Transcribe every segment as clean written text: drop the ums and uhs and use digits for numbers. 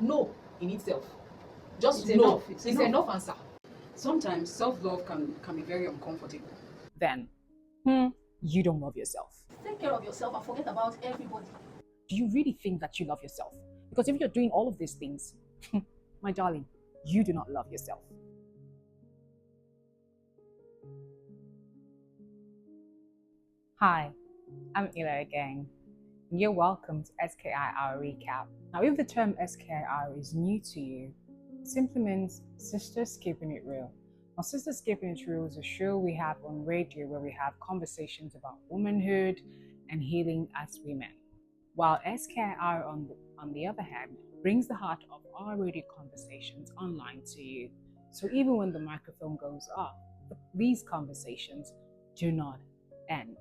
no in itself. Just It's no. enough. It's It's enough answer. Sometimes self-love can be very uncomfortable. Then you don't love yourself. Take care of yourself and forget about everybody. Do you really think that you love yourself? Because if you're doing all of these things, my darling, you do not love yourself. Hi, I'm Ila again. You're welcome to SKIR Recap. Now, if the term SKIR is new to you, it simply means Sisters Keeping It Real. Now, Sisters Keeping It Real is a show we have on radio where we have conversations about womanhood and healing as women. While SKIR, on the other hand, brings the heart of our radio conversations online to you. So even when the microphone goes off, these conversations do not end.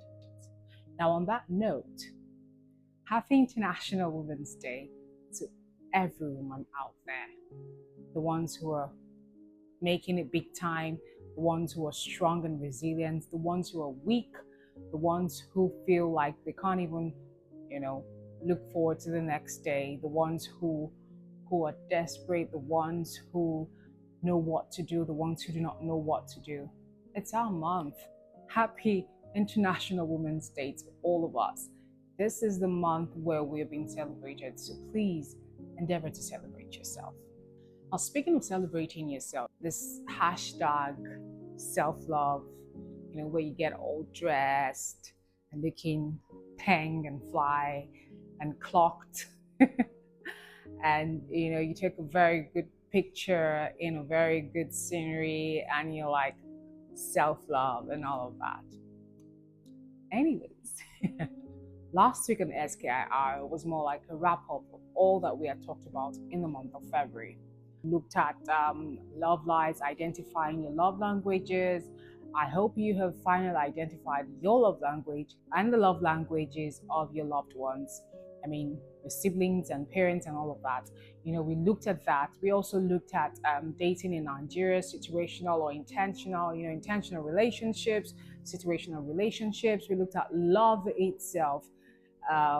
Now, on that note, happy International Women's Day to every woman out there. The ones who are making it big time, the ones who are strong and resilient, the ones who are weak, the ones who feel like they can't even, look forward to the next day, the ones who are desperate, the ones who know what to do, the ones who do not know what to do. It's our month. Happy International Women's Day to all of us. This is the month where we are being celebrated, so please endeavor to celebrate yourself. Now, speaking of celebrating yourself, this hashtag self-love, where you get all dressed and looking peng and fly and clocked, and you take a very good picture in a very good scenery, and you're like self-love and all of that. Anyways, last week on SKIR was more like a wrap-up of all that we had talked about in the month of February. We looked at love lies, identifying your love languages. I hope you have finally identified your love language and the love languages of your loved ones. I mean, your siblings and parents and all of that. We looked at that. We also looked at dating in Nigeria, situational or intentional, intentional relationships, situational relationships. We looked at love itself.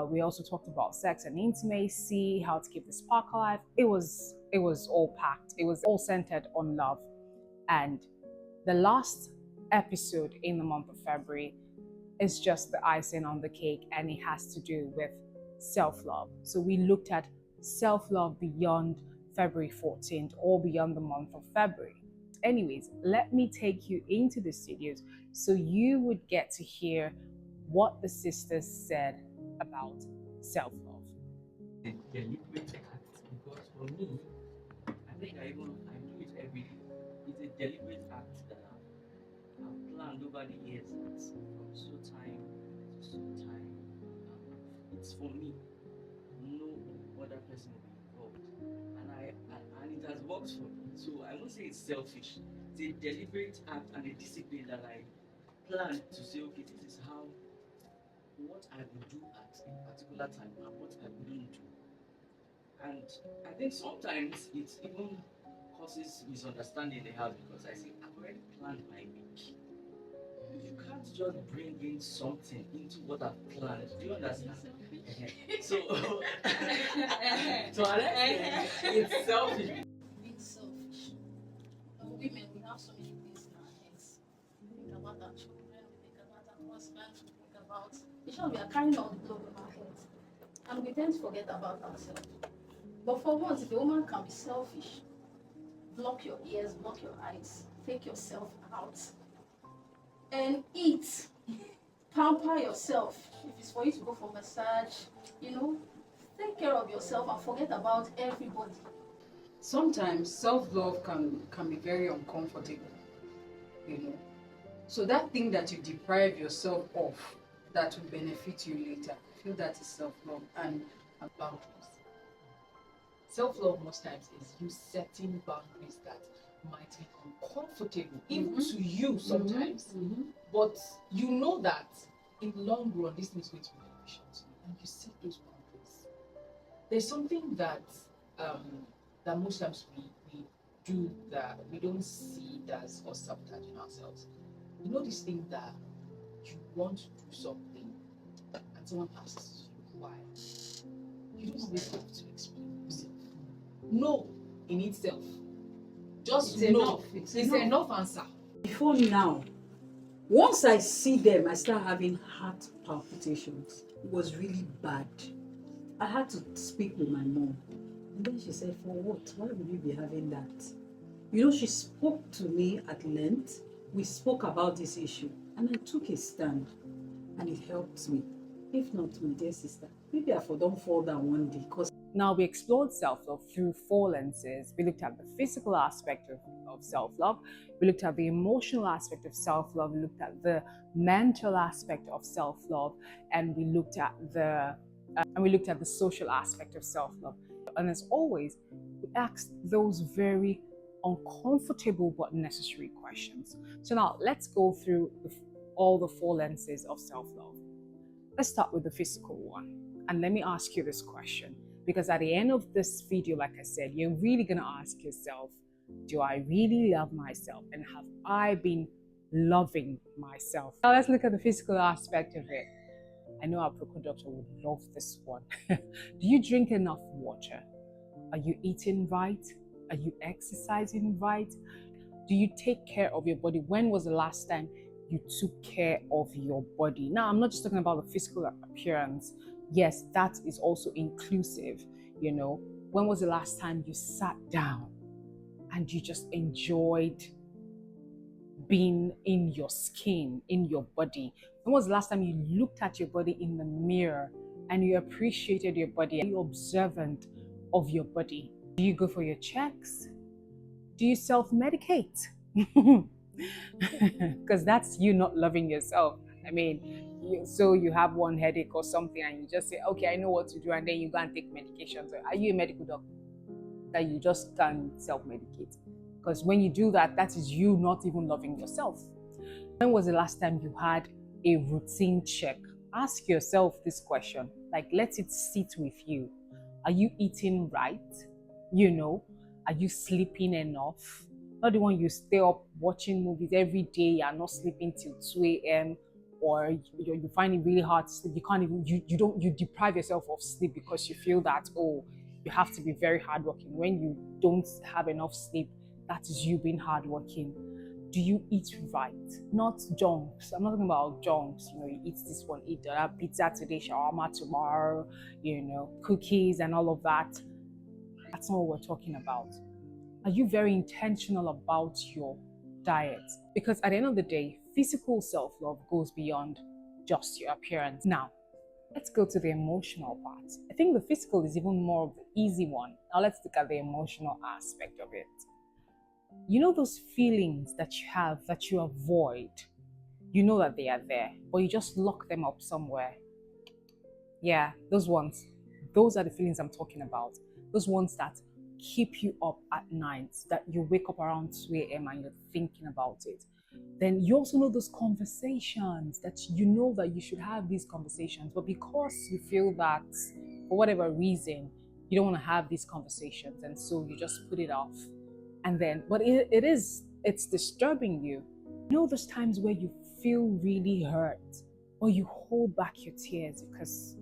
We also talked about sex and intimacy, how to keep the spark alive. It was all packed. It was all centered on love. And the last episode in the month of February is just the icing on the cake, and it has to do with self-love. So we looked at self-love beyond February 14th or beyond the month of February. Anyways, let me take you into the studios so you would get to hear what the sisters said about self-love. A deliberate act, because for me, I think I do it every day. It's a deliberate act that I've planned over the years that from so time to so time, it's for me. No other person will be involved, and it has worked for me. So I won't say it's selfish. It's a deliberate act and a discipline that I plan to say, okay, this is what I would do at a particular time and what I wouldn't do. And I think sometimes it even causes misunderstanding in the house because I say, I've already planned my week. You can't just bring in something into what I've planned. Do you understand? So, so it's selfish. Being selfish. Women, we have so many things in our heads. We think about our children, we think about our husbands, we think about. In short, we are carrying all the globe in our heads. And we tend to forget about ourselves. But for once, if a woman can be selfish, block your ears, block your eyes, take yourself out, and eat. Pamper yourself. If it's for you to go for massage, take care of yourself and forget about everybody. Sometimes self-love can be very uncomfortable. So that thing that you deprive yourself of that will benefit you later, I feel that is self-love and boundaries. Self-love most times is you setting boundaries that might be uncomfortable, even to you sometimes. But you know that in the long run, this is going to be beneficial to you, and you set those boundaries. There's something that that most times we do that we don't see it as us sabotaging ourselves. This thing that you want to do something, and someone asks you why. You don't always have to explain yourself. No, in itself. Just It's no. enough. It's It's enough. enough answer. Before now, once I see them, I start having heart palpitations. It was really bad. I had to speak with my mom. And then she said, for what? Why would you be having that? You know, she spoke to me at length. We spoke about this issue. And I took a stand. And it helped me. If not, my dear sister, maybe I don't fall down one day. Because Now, we explored self-love through 4 lenses. We looked at the physical aspect of self-love. We looked at the emotional aspect of self-love. We looked at the mental aspect of self-love. And we looked at the social aspect of self-love. And as always, we asked those very uncomfortable but necessary questions. So now let's go through all the 4 lenses of self-love. Let's start with the physical one. And let me ask you this question, because at the end of this video, like I said, you're really going to ask yourself, do I really love myself? And have I been loving myself? Now let's look at the physical aspect of it. I know our Procol doctor would love this one. Do you drink enough water? Are you eating right? Are you exercising right? Do you take care of your body? When was the last time you took care of your body? Now, I'm not just talking about the physical appearance. Yes, that is also inclusive. You know, when was the last time you sat down and you just enjoyed being in your skin, in your body? When was the last time you looked at your body in the mirror and you appreciated your body? Are you observant of your body? Do you go for your checks? Do you self-medicate? Because that's you not loving yourself. I mean, so you have one headache or something and you just say, okay, I know what to do, and then you go and take medications. Are you a medical doctor that you just can self-medicate? Because when you do that, that is you not even loving yourself. When was the last time you had a routine check? Ask yourself this question, like let it sit with you. Are you eating right? You know, are you sleeping enough? Not the one you stay up watching movies every day, you're not sleeping till 2 a.m. or you find it really hard to sleep. You can't even, you deprive yourself of sleep because you feel that, oh, you have to be very hardworking. When you don't have enough sleep, that is you being hardworking. Do you eat right? Not junks. I'm not talking about junks. You know, you eat this one, eat that, pizza today, shawarma tomorrow, you know, cookies and all of that. That's not what we're talking about. Are you very intentional about your diet? Because at the end of the day, physical self-love goes beyond just your appearance. Now, let's go to the emotional part. I think the physical is even more of the easy one. Now let's look at the emotional aspect of it. You know those feelings that you have that you avoid? You know that they are there, but you just lock them up somewhere. Yeah, those ones. Those are the feelings I'm talking about. Those ones that keep you up at night, that you wake up around 2 a.m. and you're thinking about it. Then you also know those conversations that you know that you should have these conversations, but because you feel that for whatever reason, you don't want to have these conversations, and so you just put it off. And then, but it's disturbing you. You know those times where you feel really hurt, or you hold back your tears because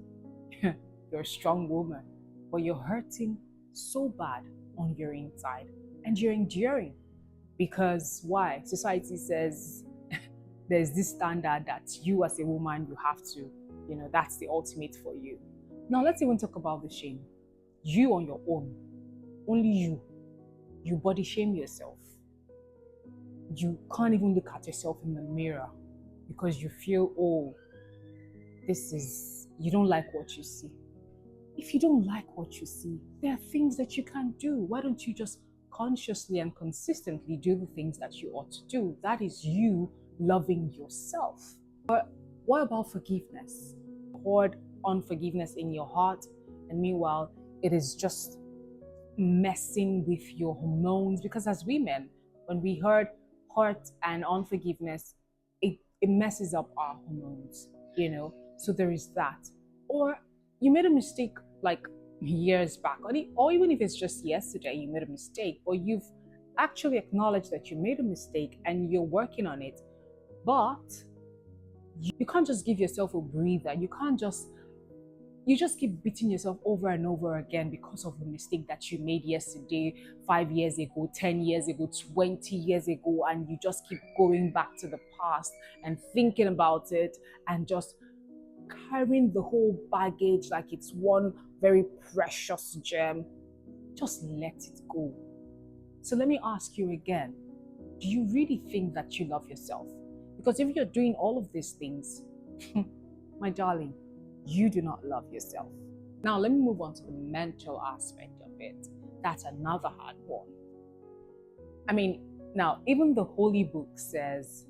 you're a strong woman, but you're hurting so bad on your inside and you're enduring. Because why? Society says there's this standard that you as a woman, you have to, you know, that's the ultimate for you. Now let's even talk about the shame. You on your own, only you body shame yourself. You can't even look at yourself in the mirror because you feel, oh, you don't like what you see. If you don't like what you see, there are things that you can do. Why don't you just consciously and consistently do the things that you ought to do? That is you loving yourself. But what about forgiveness? Hoard unforgiveness in your heart, and meanwhile, it is just messing with your hormones. Because as women, when we hurt and unforgiveness, it messes up our hormones, you know? So there is that. Or you made a mistake like years back, or even if it's just yesterday, you made a mistake, or you've actually acknowledged that you made a mistake and you're working on it, but you can't just give yourself a breather. You can't just you just keep beating yourself over and over again because of the mistake that you made yesterday, 5 years ago, 10 years ago, 20 years ago, and you just keep going back to the past and thinking about it and just carrying the whole baggage like it's one very precious gem. Just let it go. So let me ask you again, do you really think that you love yourself? Because if you're doing all of these things, my darling, you do not love yourself. Now, let me move on to the mental aspect of it. That's another hard one. I mean, now, even the Holy Book says,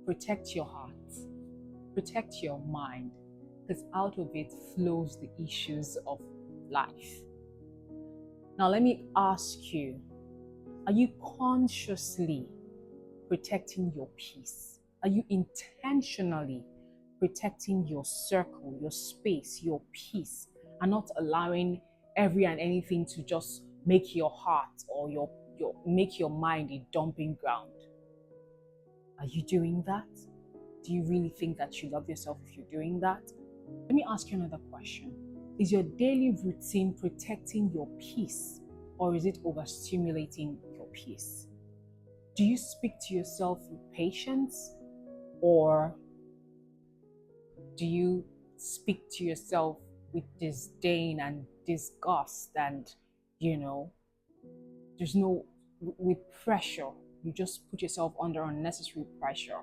protect your heart, protect your mind, because out of it flows the issues of life. Now, let me ask you, are you consciously protecting your peace? Are you intentionally protecting your circle, your space, your peace, and not allowing every and anything to just make your heart or make your mind a dumping ground? Are you doing that? Do you really think that you love yourself if you're doing that? Let me ask you another question. Is your daily routine protecting your peace, or is it overstimulating your peace? Do you speak to yourself with patience, or do you speak to yourself with disdain and disgust and, with pressure? You just put yourself under unnecessary pressure.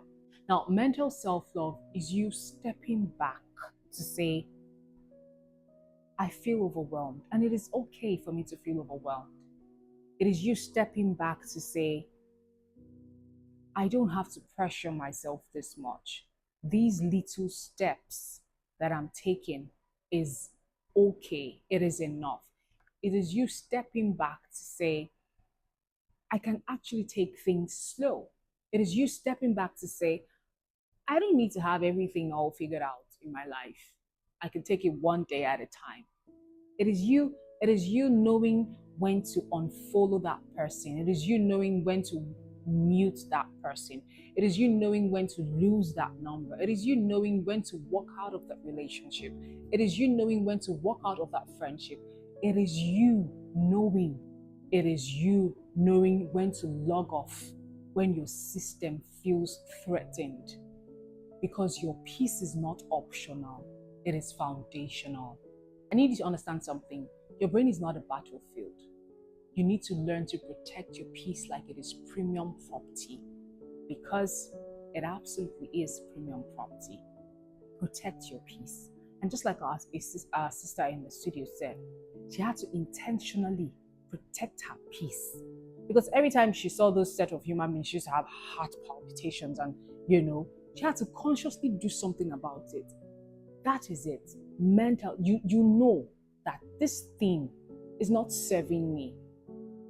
Now, mental self-love is you stepping back to say, I feel overwhelmed, and it is okay for me to feel overwhelmed. It is you stepping back to say, I don't have to pressure myself this much. These little steps that I'm taking is okay. It is enough. It is you stepping back to say, I can actually take things slow. It is you stepping back to say, I don't need to have everything all figured out in my life. I can take it one day at a time. It is you knowing when to unfollow that person. It is you knowing when to mute that person. It is you knowing when to lose that number. It is you knowing when to walk out of that relationship. It is you knowing when to walk out of that friendship. It is you knowing. It is you knowing when to log off when your system feels threatened. Because your peace is not optional, it is foundational. I need you to understand something. Your brain is not a battlefield. You need to learn to protect your peace like it is premium property, because it absolutely is premium property. Protect your peace. And just like our sister in the studio said, she had to intentionally protect her peace. Because every time she saw those set of human beings, she used to have heart palpitations and, she had to consciously do something about it. That is it. Mental, you know that this thing is not serving me.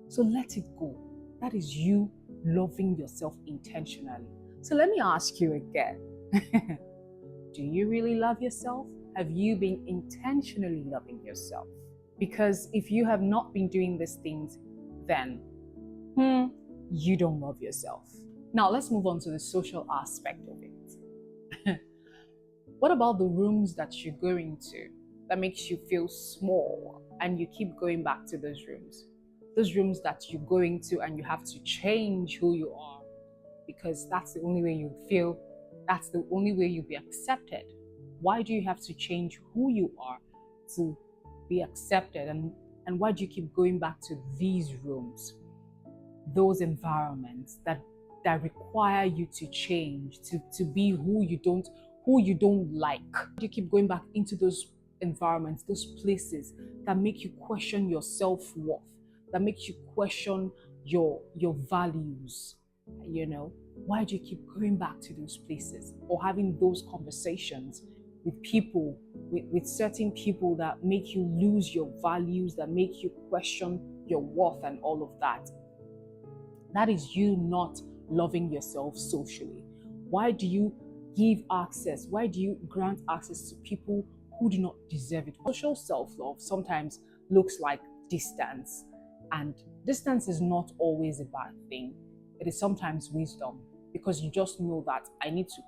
So let it go. That is you loving yourself intentionally. So let me ask you again. Do you really love yourself? Have you been intentionally loving yourself? Because if you have not been doing these things, then you don't love yourself. Now let's move on to the social aspect of it. What about the rooms that you're going to that makes you feel small and you keep going back to those rooms? Those rooms that you're going to and you have to change who you are, because that's the only way you feel, that's the only way you'll be accepted. Why do you have to change who you are to be accepted? And why do you keep going back to these rooms, those environments that require you to change, to be who you don't like? You keep going back into those environments, those places that make you question your self-worth, that make you question your values. Why do you keep going back to those places or having those conversations with people, with certain people that make you lose your values, that make you question your worth and all of that? That is you not loving yourself socially. Why do you give access? Why do you grant access to people who do not deserve it? Social self-love sometimes looks like distance, and distance is not always a bad thing. It is sometimes wisdom, because you just know that I need to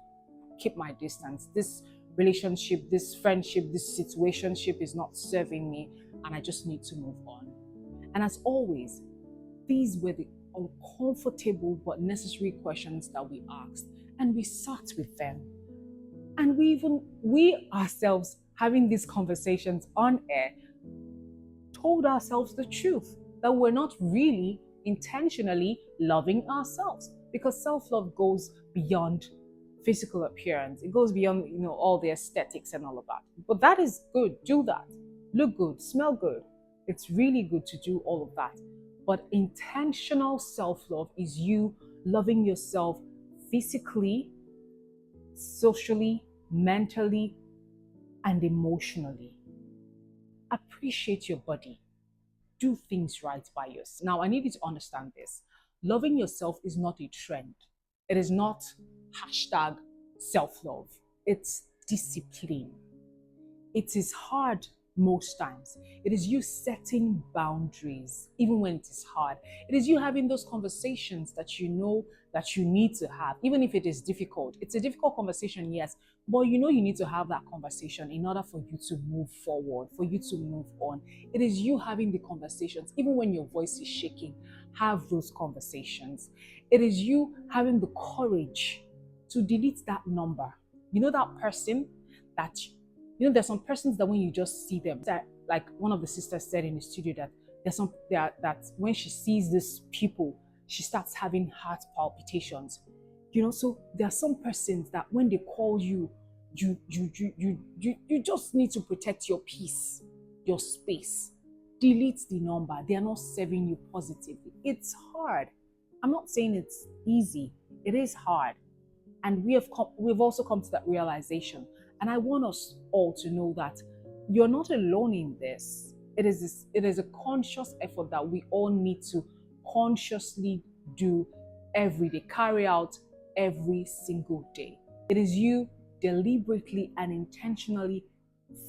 keep my distance. This relationship, this friendship, this situationship is not serving me, and I just need to move on. And as always, these were the uncomfortable but necessary questions that we asked, and we sat with them. And we ourselves, having these conversations on air, told ourselves the truth that we're not really intentionally loving ourselves, because self-love goes beyond physical appearance. It goes beyond, all the aesthetics and all of that. But that is good. Do that. Look good, smell good. It's really good to do all of that. But intentional self-love is you loving yourself physically, socially, mentally, and emotionally. Appreciate your body. Do things right by yourself. Now, I need you to understand this. Loving yourself is not a trend. It is not hashtag self-love. It's discipline. It is hard most times. It is you setting boundaries, even when it is hard. It is you having those conversations that you know that you need to have, even if it is difficult. It's a difficult conversation, yes, but you need to have that conversation in order for you to move forward, for you to move on. It is you having the conversations, even when your voice is shaking. Have those conversations. It is you having the courage to delete that number. That person that there's some persons that when you just see them, that, like one of the sisters said in the studio, that that when she sees these people, she starts having heart palpitations. So there are some persons that when they call you, you just need to protect your peace, your space. Delete the number. They are not serving you positively. It's hard. I'm not saying it's easy. It is hard. And we've also come to that realization. And I want us all to know that you're not alone in this. It is a conscious effort that we all need to consciously do every day, carry out every single day. It is you deliberately and intentionally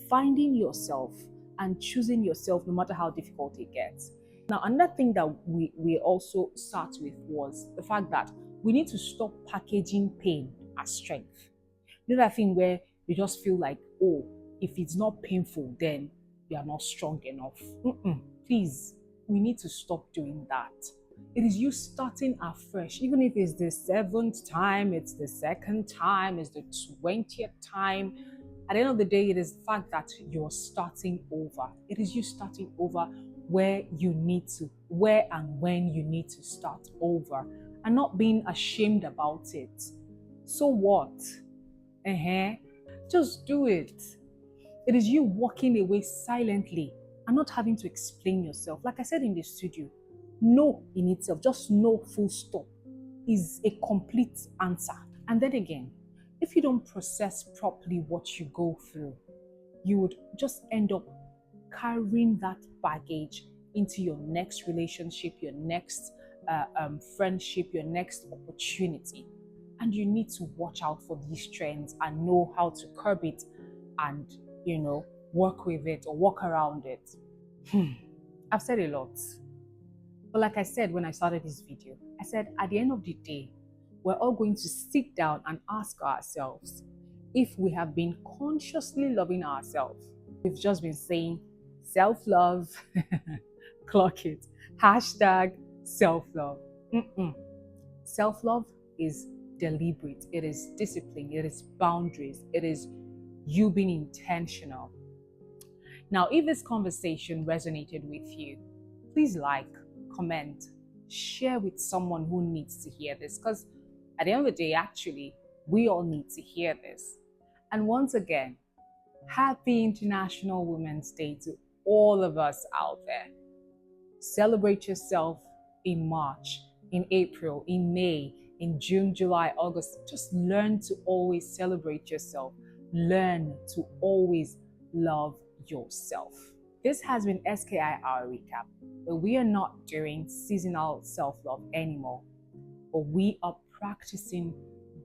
finding yourself and choosing yourself no matter how difficult it gets. Now, another thing that we also start with was the fact that we need to stop packaging pain as strength. That thing where you just feel like, oh, if it's not painful, then you are not strong enough. Please, we need to stop doing that. It is you starting afresh, even if it's the 7th time, it's the 2nd time, it's the 20th time. At the end of the day, it is the fact that you're starting over. It is you starting over where and when you need to start over, and not being ashamed about it. So what? Just do it. It is you walking away silently and not having to explain yourself. Like I said in the studio, no in itself, just no full stop, is a complete answer. And then again, if you don't process properly what you go through, you would just end up carrying that baggage into your next relationship, your next friendship, your next opportunity. And you need to watch out for these trends and know how to curb it and, work with it or work around it. I've said a lot. But like I said when I started this video, I said at the end of the day, we're all going to sit down and ask ourselves if we have been consciously loving ourselves. We've just been saying self-love, clock it, hashtag self-love. Self-love is deliberate, it is discipline, it is boundaries, it is you being intentional. Now, if this conversation resonated with you, please like, comment, share with someone who needs to hear this, because at the end of the day, actually, we all need to hear this. And once again, happy International Women's Day to all of us out there. Celebrate yourself in March, in April, in May, in June, July, August. Just learn to always celebrate yourself. Learn to always love yourself. This has been SKI Hour Recap, but we are not doing seasonal self-love anymore, but we are practicing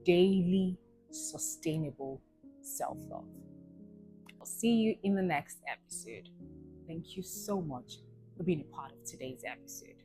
daily, sustainable self-love. I'll see you in the next episode. Thank you so much for being a part of today's episode.